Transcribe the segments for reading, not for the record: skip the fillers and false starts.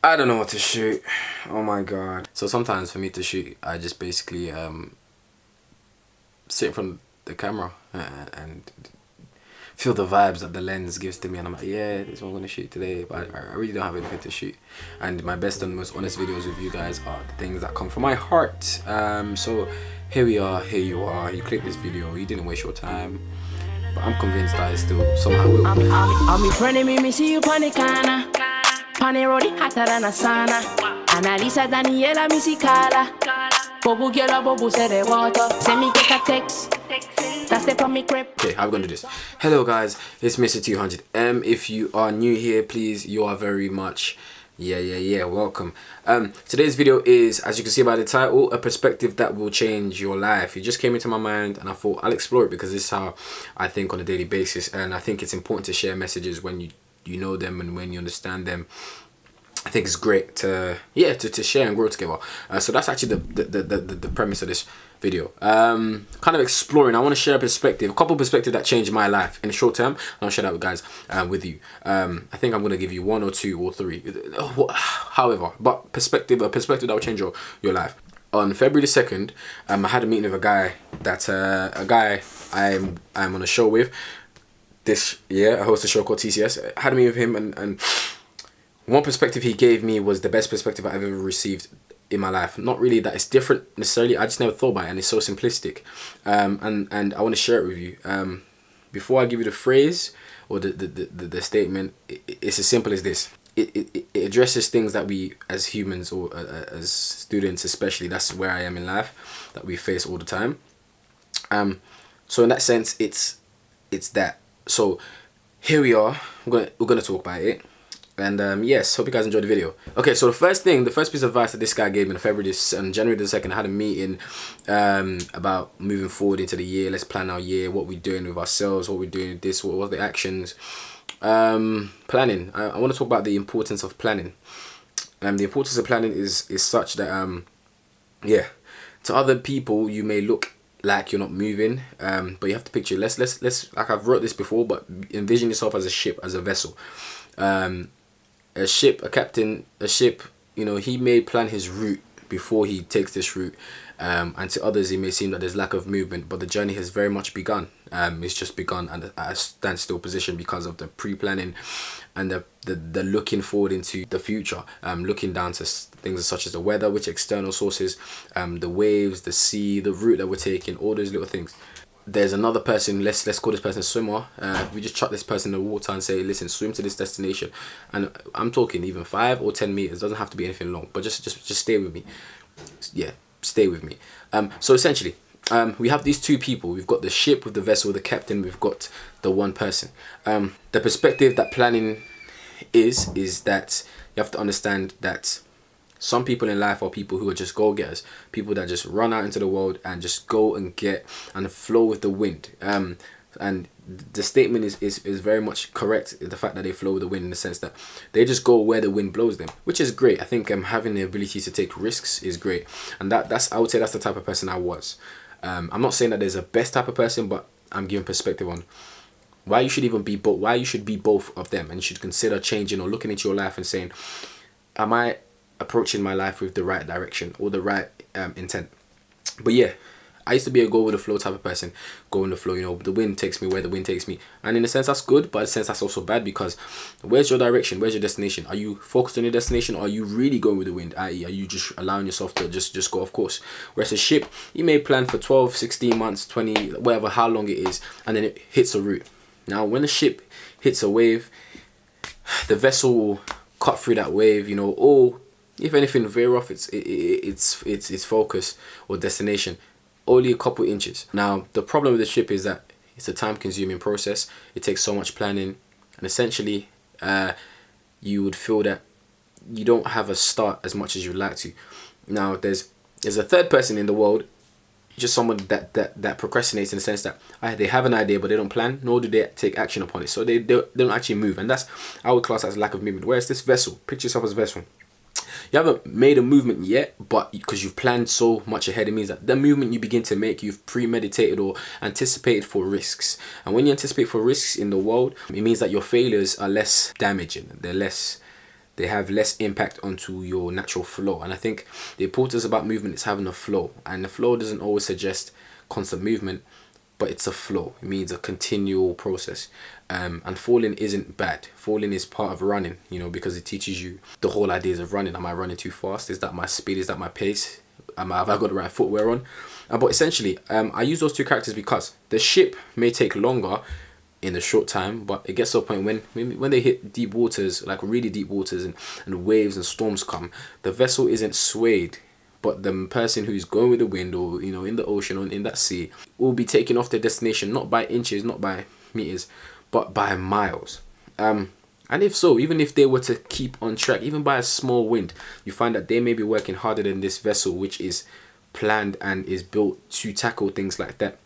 I don't know what to shoot. Oh my god. So sometimes for me to shoot, I just basically sit in front of the camera and feel the vibes that the lens gives to me, and I'm like, yeah, this is what I'm gonna shoot today. But I really don't have anything to shoot, and my best and most honest videos with you guys are the things that come from my heart. So here we are, here you are. You clicked this video, you didn't waste your time, but I'm convinced that I still somehow will. I'm in front of me see you panicana. Pane rodi hotter than a sauna. Analisa Daniela Misicala. Bobu girl bobu say the water. Send me get a text. That's the me crib. Okay, how we gonna do this? Hello guys, it's Mr. 200M. If you are new here, please, you are very much welcome. Today's video is, as you can see by the title, a perspective that will change your life. It just came into my mind and I thought I'll explore it because this is how I think on a daily basis, and I think it's important to share messages when you know them and when you understand them. I think it's great to share and grow together. So that's actually the premise of this video. Kind of exploring. I want to share a couple perspectives that changed my life in the short term, and I'll share that with guys with you. I think I'm gonna give you one or two or three, however, but a perspective that will change your life. On February the 2nd, I had a meeting with a guy I'm on a show with this year. I host a show called TCS. I had a meeting with him, and one perspective he gave me was the best perspective I've ever received in my life. Not really that it's different necessarily, I just never thought about it, and it's so simplistic. And I want to share it with you. Before I give you the phrase or the statement, it's as simple as this. It addresses things that we as humans, or as students especially, that's where I am in life, that we face all the time. So in that sense, it's that. So here we are, we're gonna talk about it. And yes, hope you guys enjoyed the video. Okay, so the first piece of advice that this guy gave me on January the 2nd, I had a meeting about moving forward into the year. Let's plan our year, what we're doing with ourselves, what we're doing with this, what are the actions. Planning. I want to talk about the importance of planning. The importance of planning is such that to other people you may look like you're not moving, but you have to picture. Let's like I've wrote this before, but envision yourself as a ship, as a vessel. A captain, you know, he may plan his route before he takes this route, and to others it may seem that there's lack of movement, but the journey has very much begun. It's just begun at a standstill position because of the pre-planning and the looking forward into the future, looking down to things such as the weather, which external sources, the waves, the sea, the route that we're taking, all those little things. There's another person, let's call this person a swimmer. We just chuck this person in the water and say, listen, swim to this destination. And I'm talking even 5 or 10 meters, doesn't have to be anything long, but just stay with me. Yeah, stay with me. So essentially, we have these two people. We've got the ship with the vessel, the captain, we've got the one person. The perspective that planning is that you have to understand that some people in life are people who are just go-getters, people that just run out into the world and just go and get and flow with the wind. And the statement is very much correct, the fact that they flow with the wind, in the sense that they just go where the wind blows them, which is great. I think having the ability to take risks is great, and that's I would say that's the type of person I was. I'm not saying that there's a best type of person, but I'm giving perspective on why you should why you should be both of them, and you should consider changing or looking into your life and saying, am I approaching my life with the right direction or the right intent? But yeah, I used to be a go with the flow type of person. Go with the flow, you know, the wind takes me where the wind takes me, and in a sense that's good, but in a sense that's also bad, because where's your direction, where's your destination? Are you focused on your destination, or are you really going with the wind, i.e. are you just allowing yourself to just go off course? Whereas a ship, you may plan for 12, 16 months, 20, whatever, how long it is, and then it hits a route. Now when the ship hits a wave, the vessel will cut through that wave, you know, or if anything veer off its focus or destination only a couple inches. Now the problem with the ship is that it's a time-consuming process. It takes so much planning, and essentially you would feel that you don't have a start as much as you'd like to. Now there's a third person in the world, just someone that procrastinates, in the sense that they have an idea but they don't plan, nor do they take action upon it, so they don't actually move, and that's I would class as lack of movement. Whereas this vessel, picture yourself as a vessel. You haven't made a movement yet, but because you've planned so much ahead, it means that the movement you begin to make, you've premeditated or anticipated for risks. And when you anticipate for risks in the world, it means that your failures are less damaging. They're less they have less impact onto your natural flow. And I think the importance about movement is having a flow, and the flow doesn't always suggest constant movement, but it's a flow. It means a continual process. And falling isn't bad. Falling is part of running, you know, because it teaches you the whole ideas of running. Am I running too fast? Is that my speed? Is that my pace? Have I got the right footwear on? But essentially, I use those two characters because the ship may take longer in the short time, but it gets to a point when they hit deep waters, like really deep waters, and waves and storms come, the vessel isn't swayed, but the person who's going with the wind, or you know, in the ocean or in that sea, will be taken off their destination, not by inches, not by meters, but by miles. And if so, even if they were to keep on track, even by a small wind, you find that they may be working harder than this vessel, which is planned and is built to tackle things like that.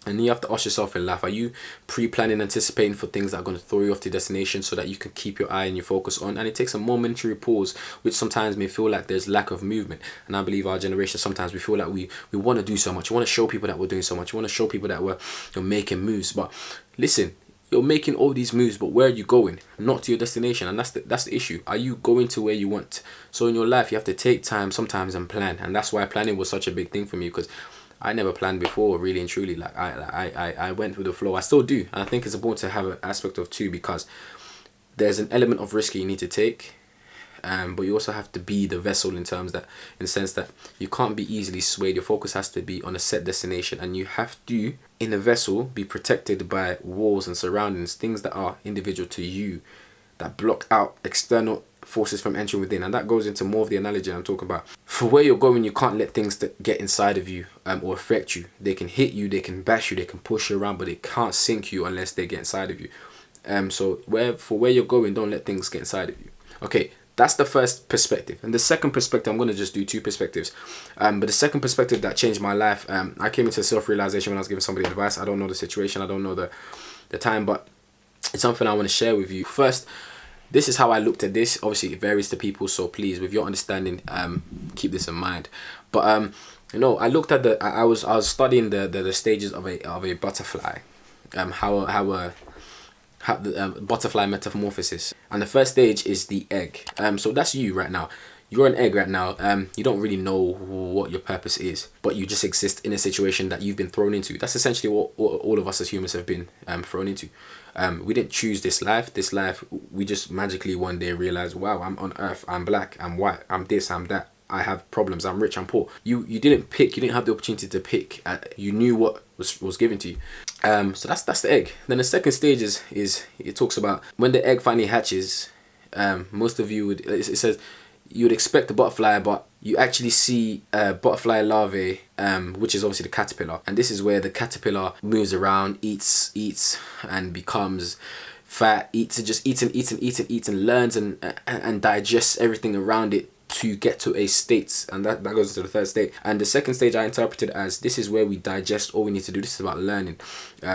And you have to ask yourself in life, are you pre-planning, anticipating for things that are going to throw you off the destination so that you can keep your eye and your focus on? And it takes a momentary pause, which sometimes may feel like there's lack of movement. And I believe our generation, sometimes we feel like we want to do so much. We want to show people that we're doing so much. We want to show people that we're making moves. But listen, you're making all these moves, but where are you going? Not to your destination. And that's the issue. Are you going to where you want? So in your life, you have to take time sometimes and plan. And that's why planning was such a big thing for me, because I never planned before, really and truly. Like I went with the flow. I still do, and I think it's important to have an aspect of two, because there's an element of risk you need to take, but you also have to be the vessel in the sense that you can't be easily swayed. Your focus has to be on a set destination, and you have to, in the vessel, be protected by walls and surroundings, things that are individual to you, that block out external forces from entering within. And that goes into more of the analogy I'm talking about. For where you're going, you can't let things that get inside of you or affect you. They can hit you, they can bash you, they can push you around, but they can't sink you unless they get inside of you. So for where you're going, don't let things get inside of you. Okay, that's the first perspective. And the second perspective, I'm going to just do two perspectives. But the second perspective that changed my life, I came into self-realization when I was giving somebody advice. I don't know the situation, I don't know the time, but it's something I want to share with you. First, this is how I looked at this. Obviously, it varies to people, so please, with your understanding, keep this in mind. But you know, I looked at I was studying the stages of a butterfly, how the butterfly metamorphosis, and the first stage is the egg. So that's you right now. You're an egg right now. You don't really know what your purpose is, but you just exist in a situation that you've been thrown into. That's essentially what all of us as humans have been thrown into. We didn't choose this life. We just magically one day realized, wow, I'm on earth, I'm black, I'm white, I'm this, I'm that, I have problems, I'm rich, I'm poor. You didn't pick, you didn't have the opportunity to pick. You knew what was given to you. So that's the egg. Then the second stage is it talks about when the egg finally hatches. Most of you it says you would expect the butterfly, but you actually see butterfly larvae, which is obviously the caterpillar. And this is where the caterpillar moves around, eats, and becomes fat, eats and learns and digests everything around it to get to a state, and that goes to the third stage. And the second stage I interpreted as this is where we digest all we need to do. This is about learning.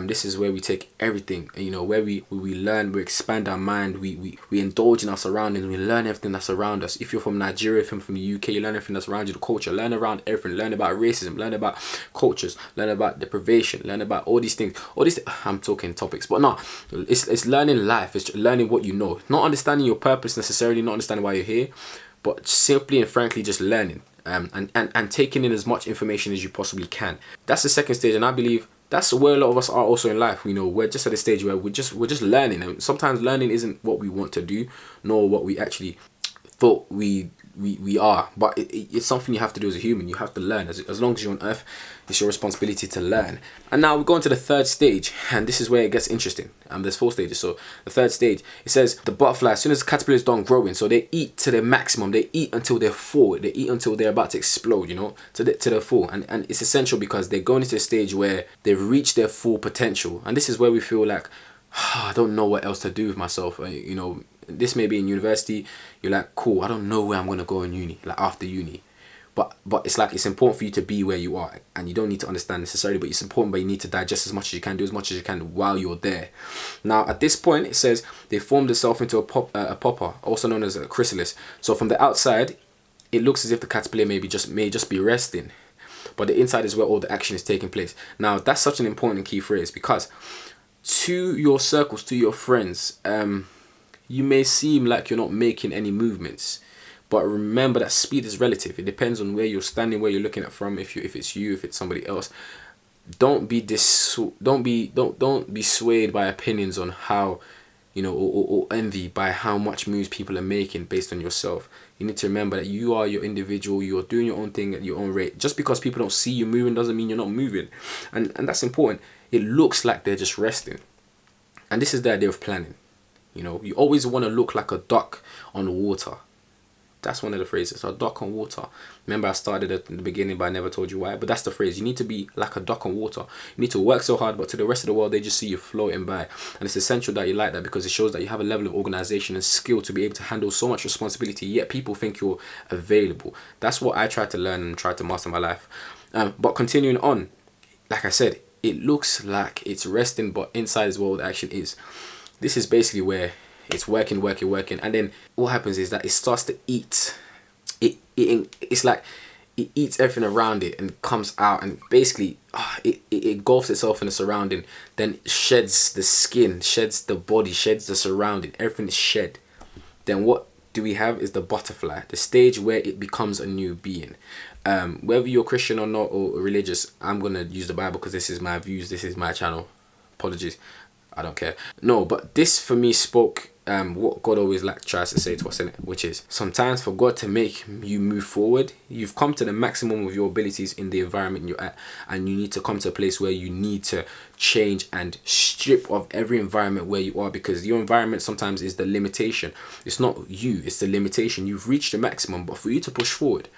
This is where we take everything, you know, where we learn, we expand our mind, we indulge in our surroundings, we learn everything that's around us. If you're from Nigeria, if you're from the UK, you learn everything that's around you, the culture, learn around everything, learn about racism, learn about cultures, learn about deprivation, learn about all these things. I'm talking topics, but no, it's learning life, it's learning what you know, not understanding your purpose necessarily, not understanding why you're here, but simply and frankly just learning and taking in as much information as you possibly can. That's the second stage, and I believe that's where a lot of us are also in life. You know, we're just at a stage where we're just learning, and sometimes learning isn't what we want to do, nor what we actually thought we are, but it's something you have to do as a human. You have to learn. As long as you're on earth, it's your responsibility to learn. And now we're going to the third stage, and this is where it gets interesting. There's 4 stages. So the third stage, it says the butterfly, as soon as the caterpillar is done growing, so they eat to their maximum, they eat until they're full, they eat until they're about to explode, you know, to their full. And it's essential because they're going into a stage where they've reached their full potential. And this is where we feel like, I don't know what else to do with myself. You know, this may be in university, you're like, cool, I don't know where I'm going to go in uni, like after uni. But it's like, it's important for you to be where you are, and you don't need to understand necessarily, but it's important, but you need to digest as much as you can, do as much as you can while you're there. Now, at this point, it says they formed itself into a popper, also known as a chrysalis. So from the outside, it looks as if the caterpillar may just be resting, but the inside is where all the action is taking place. Now, that's such an important key phrase, because to your circles, to your friends, you may seem like you're not making any movements. But remember that speed is relative. It depends on where you're standing, where you're looking at from. If it's somebody else. Don't be swayed by opinions on how, or envy by how much moves people are making based on yourself. You need to remember that you are your individual. You're doing your own thing at your own rate. Just because people don't see you moving doesn't mean you're not moving, and that's important. It looks like they're just resting, and this is the idea of planning. You always want to look like a duck on water. That's one of the phrases, a duck on water. Remember I started at the beginning but I never told you why, but that's the phrase. You need to be like a duck on water. You need to work so hard, but to the rest of the world they just see you floating by. And it's essential that you like that, because it shows that you have a level of organization and skill to be able to handle so much responsibility, yet people think you're available. That's what I try to learn and try to master in my life. But continuing on, like I said, it looks like it's resting, but inside is what the action is. This is basically where it's working, and then what happens is that it starts to eat. It's like it eats everything around it and comes out, and basically it engulfs itself in the surrounding, then sheds the skin, sheds the body, sheds the surrounding. Everything is shed. Then what do we have is the butterfly, the stage where it becomes a new being. Whether you're Christian or not, or religious, I'm gonna use the Bible because this is my views, this is my channel. Apologies, I don't care. No, but this for me spoke what God always tries to say to us, in it, which is sometimes for God to make you move forward, you've come to the maximum of your abilities in the environment you're at, and you need to come to a place where you need to change and strip of every environment where you are, because your environment sometimes is the limitation. It's not you, it's the limitation. You've reached the maximum, but for you to push forward,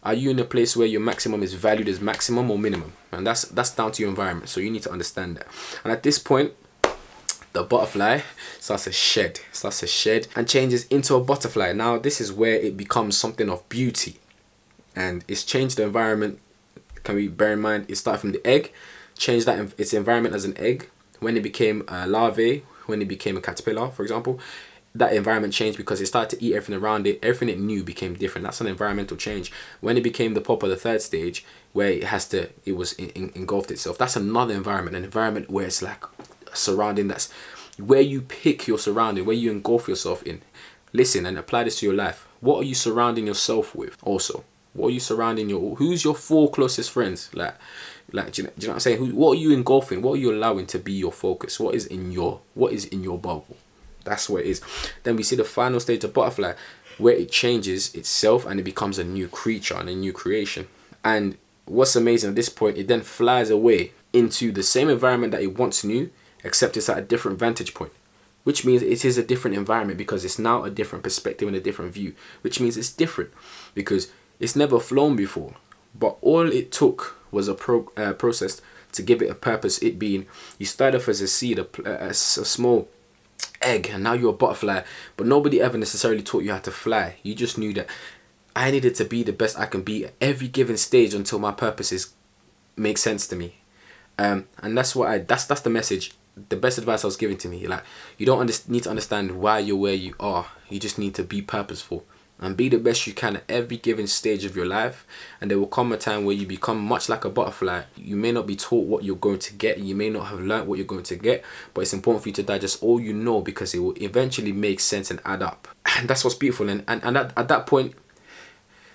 are you in a place where your maximum is valued as maximum or minimum? And that's down to your environment, so you need to understand that. And at this point, the butterfly starts to shed and changes into a butterfly. Now this is where it becomes something of beauty, and it's changed the environment. Can we bear in mind it started from the egg, changed that its environment as an egg. When it became a larvae, when it became a caterpillar, for example, that environment changed because it started to eat everything around it. Everything it knew became different. That's an environmental change. When it became the pupa, the third stage, where it was engulfed itself, that's another environment, an environment where it's like surrounding. That's where you pick your surrounding, where you engulf yourself in. Listen and apply this to your life. What are you surrounding yourself with? Also, what are you surrounding who's your 4 closest friends? Like do you know what I'm saying? What are you engulfing? What are you allowing to be your focus? What is in your bubble? That's what it is. Then we see the final stage of butterfly, where it changes itself and it becomes a new creature and a new creation. And what's amazing at this point, it then flies away into the same environment that it once knew, except it's at a different vantage point, which means it is a different environment, because it's now a different perspective and a different view, which means it's different because it's never flown before. But all it took was a process to give it a purpose. It being, you start off as a seed, a small egg, and now you're a butterfly. But nobody ever necessarily taught you how to fly. You just knew that I needed to be the best I can be at every given stage until my purposes make sense to me. And that's what that's the message. The best advice I was given to me, like, you don't need to understand why you're where you are. You just need to be purposeful and be the best you can at every given stage of your life. And there will come a time where you become much like a butterfly. You may not be taught what you're going to get, you may not have learned what you're going to get, but it's important for you to digest all you know, because it will eventually make sense and add up. And that's what's beautiful. And at that point,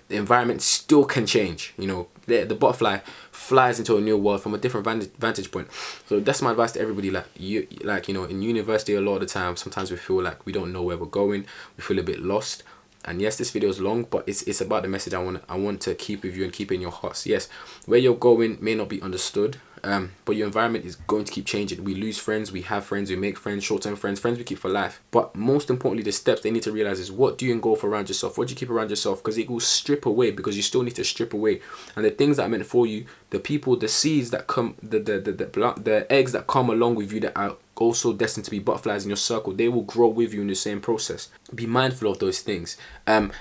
the environment still can change. The butterfly flies into a new world from a different vantage point. So that's my advice to everybody. In university, a lot of the time, sometimes we feel like we don't know where we're going. We feel a bit lost. And yes, this video is long, but it's about the message I want to keep with you and keep in your hearts. Yes, where you're going may not be understood, but your environment is going to keep changing. We lose friends, we have friends, we make friends, short-term friends we keep for life. But most importantly, the steps they need to realize is, what do you engulf around yourself? What do you keep around yourself? Because it will strip away, because you still need to strip away. And the things that are meant for you, the people, the seeds that come, the eggs that come along with you that are also destined to be butterflies in your circle, they will grow with you in the same process. Be mindful of those things. And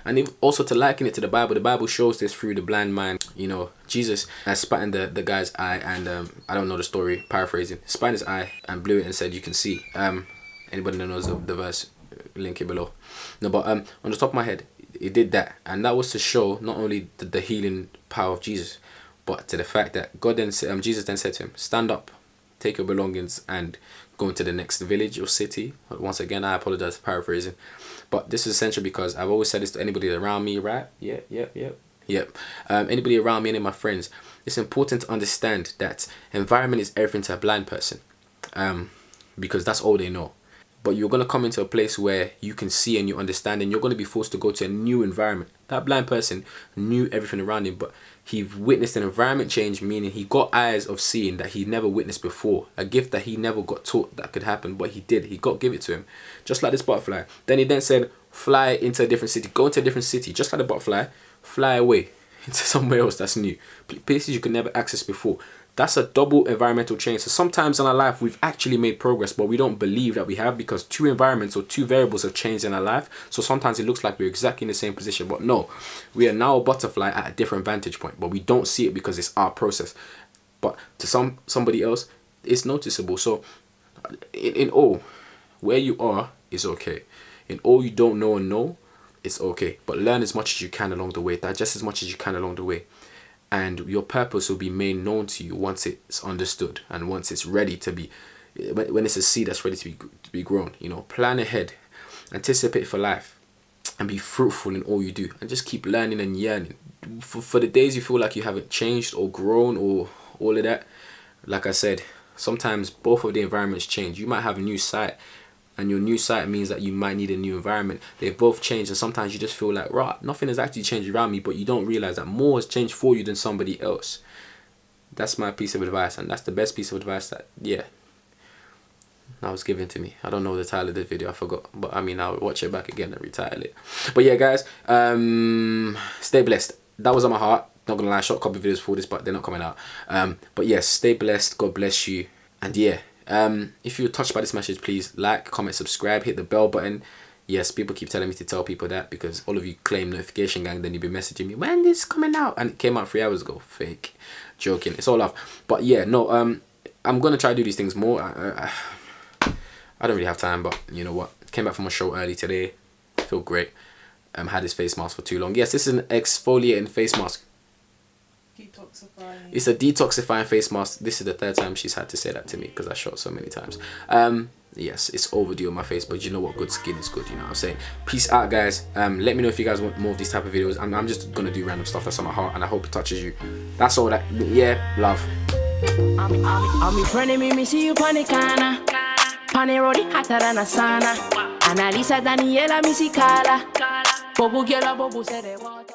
also to liken it to the Bible shows this through the blind man. Jesus spat in the guy's eye, and I don't know the story, paraphrasing, spat in his eye and blew it and said, you can see. Anybody that knows the verse, link it below. No, but on the top of my head, it did that, and that was to show not only the healing power of Jesus, but to the fact that Jesus then said to him, stand up, take your belongings and going to the next village or city. Once again, I apologize for paraphrasing, but this is essential because I've always said this to anybody around me, right? Yep. Anybody around me, any of my friends, it's important to understand that environment is everything to a blind person, because that's all they know. But you're going to come into a place where you can see and you understand, and you're going to be forced to go to a new environment. That blind person knew everything around him, but he witnessed an environment change, meaning he got eyes of seeing that he never witnessed before. A gift that he never got taught that could happen, but he did. He got give it to him. Just like this butterfly. Then he then said, fly into a different city. Go into a different city. Just like the butterfly, fly away into somewhere else that's new. Places you could never access before. That's a double environmental change. So sometimes in our life, we've actually made progress, but we don't believe that we have, because two environments or two variables have changed in our life. So sometimes it looks like we're exactly in the same position, but no, we are now a butterfly at a different vantage point, but we don't see it because it's our process. But to somebody else, it's noticeable. So in all, where you are is okay. In all you don't know and know, it's okay. But learn as much as you can along the way. Digest as much as you can along the way. And your purpose will be made known to you once it's understood and once it's ready to be, when it's a seed that's ready to be grown. You know, plan ahead, anticipate for life, and be fruitful in all you do. And just keep learning and yearning. For the days you feel like you haven't changed or grown or all of that, like I said, sometimes both of the environments change. You might have a new sight, and your new sight means that you might need a new environment. They've both changed, and sometimes you just feel like, right, nothing has actually changed around me, but you don't realize that more has changed for you than somebody else. That's my piece of advice, and that's the best piece of advice that was given to me. I don't know the title of the video, I forgot, but I mean, I'll watch it back again and retitle it. But yeah, guys, stay blessed. That was on my heart. Not gonna lie, short copy videos for this, but they're not coming out. But yes, stay blessed. God bless you, and yeah. If you're touched by this message, please like, comment, subscribe, hit the bell button. Yes, people keep telling me to tell people that because all of you claim notification gang, then you've been messaging me, when this coming out? And it came out 3 hours ago. Fake. Joking. It's all love. But yeah, no, I'm gonna try to do these things more. I don't really have time, but you know what? Came back from a show early today. Feel great. Had this face mask for too long. Yes, this is an exfoliating face mask. Detoxifying. It's a detoxifying face mask. This is the 3rd time she's had to say that to me because I shot so many times. Yes, it's overdue on my face, but you know what? Good skin is good, you know what I'm saying? Peace out, guys. Let me know if you guys want more of these type of videos. I'm just gonna do random stuff that's on my heart, and I hope it touches you. That's all that. Yeah, love. I'm in front of me see you panicana. Panerodi hotter than a sauna. Annalisa Daniela Misicala. Bobu girl, bobu said they water.